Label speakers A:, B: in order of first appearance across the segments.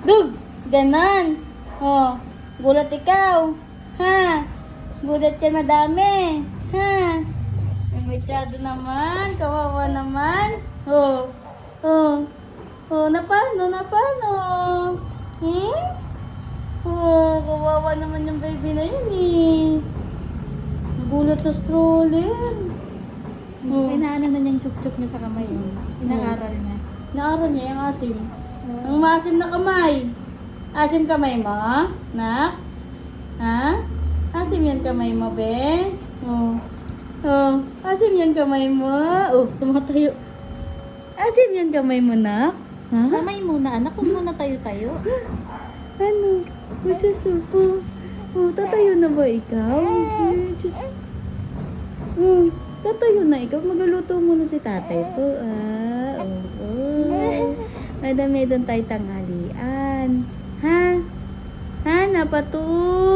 A: Dug! Ganon. Oh, gulat ikaw. Ha? Gulat ka madami. Ha? Ay, masyado naman. Kawawa naman. Oh. Oh. Oh, napano? Hmm? Oh, kawawa naman yung baby na yun eh. Nagulat sa stroller. Oh.
B: Inaano na niyang chup-chup niya sa kamay. Inaaral niya.
A: Naaral niya yung asim. Ang maasim na kamay. Asim kamay mo? Nak? Ha? Asim yan kamay mo, be? Oh. Oh. Asim yan kamay mo. Oh, tumatayo. Asim yan kamay mo, nak? Ha?
B: Kamay muna, anak. Huwag muna tayo-tayo.
A: Ano? Masusuko. Oh, tatayo na ba ikaw? Ay, Diyos. Tatayo na ikaw. Magluluto muna si tatay po. Oo. Madami doon tayo tanghalian. Ha? Ha? Napatu?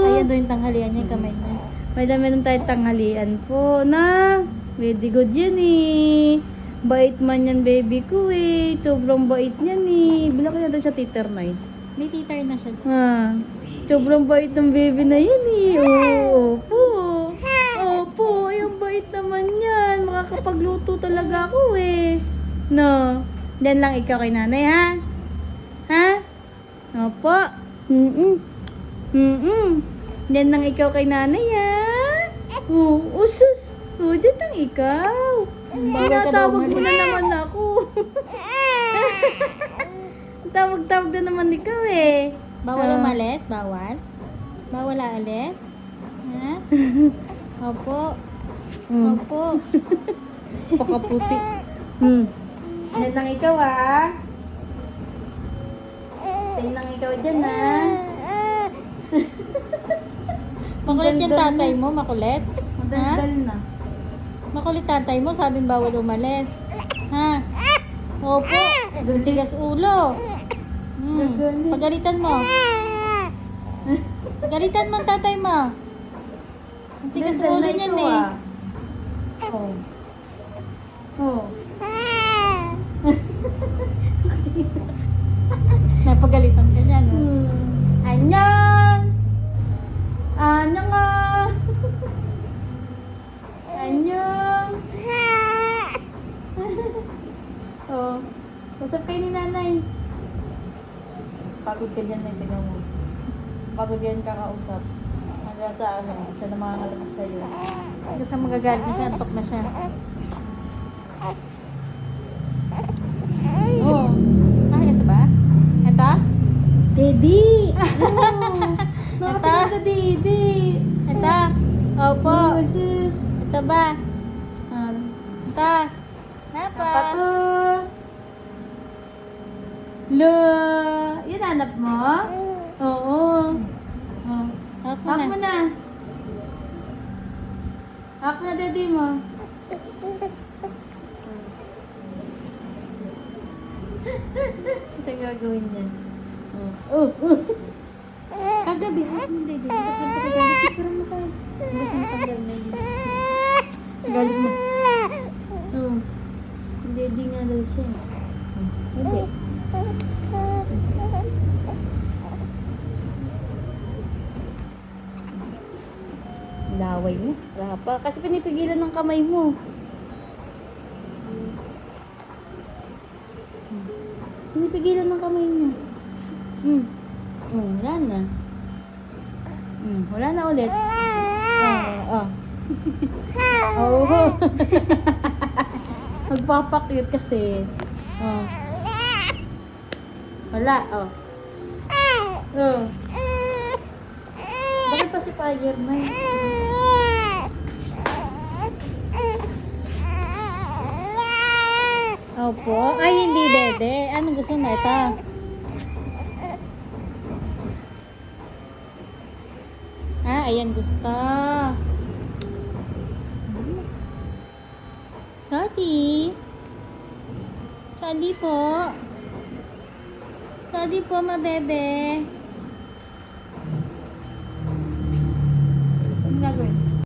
B: Ayan doon yung tanghalian niya, yung kamay niya.
A: Madami doon tayo tanghalian po. Na? Very good yan eh. Bait man yan baby ko eh. Sobrang bait yan eh. Bila ko na doon siya titer na eh.
B: May titar na siya.
A: Ha? Sobrang bait ng baby na yan eh. Oo, opo. Opo, yung bait naman yan. Makakapagluto talaga ako eh. No? Diyan lang ikaw kay nanay, ha? Ha? Opo. Diyan lang ikaw kay nanay, ha? Oo, usus. Oo, diyan lang ikaw. Tinatawag mo na naman ako. Tawag-tawag na naman ikaw eh.
B: Bawal umalis? Bawal? Bawal aalis? Ha? Opo. Opo.
A: Pakaputi. Yan lang ikaw ah. Stay lang ikaw dyan ah.
B: Makulit yung tatay mo, makulit?
A: Madaldal na.
B: Makulit tatay mo, sabing bawal umalis. Ha? Opo. Tigas ulo. Pagalitan mo. Pagalitan mo ang tatay mo. Ang tigas
A: Daldal
B: ulo
A: na
B: niyan
A: ikaw,
B: eh.
A: ah. Oh. Oh.
B: Napagalitan ka niya, no?
A: Annyeong! Annyeong ah! Annyeong! Oh, usap kayo ni nanay. Pagod ka dyan eh, tingnan mo. Pagod yan kakausap. Hanggang sa ano, siya na makakalapit sa'yo.
B: Kasi magagalit na siya, antok na siya.
A: Oh,
B: Ah, ito ba? Ito?
A: Daddy! Oh, nakatingin
B: Ito?
A: sa Daddy!
B: Ito? Opo.
A: Oh, sis!
B: Ito ba?
A: Ah,
B: Ito? Napa?
A: Pato! Lo! Yan hanap mo? Oo. Oh.
B: Hawak mo
A: Hak
B: na.
A: mo na. Hak mo na, daddy mo. Ito gagawin niya. Oh.
B: Kagabi, hawak mo dede. Kasi pagkagalit, parang mo kayo. Gusto mo tanggal na yun.
A: Galit mo. Oh. Daddy nga daw siya. Hindi. Laway mo. Rapa. Kasi pinipigilan ng kamay mo. Pinipigilan ng kamay mo. Wala na. Wala na ulit. Oh. Oh. Magpapakyut kasi. Oh. Wala. Oh. Oh. Bakit pa si Fire na eh?
B: Opo. Ay, hindi dede. Anong gusto mo? Ito. Ah, ayan gusto. Sorry. Sorry po. Sorry po, mabebe.
A: Ano gagawin?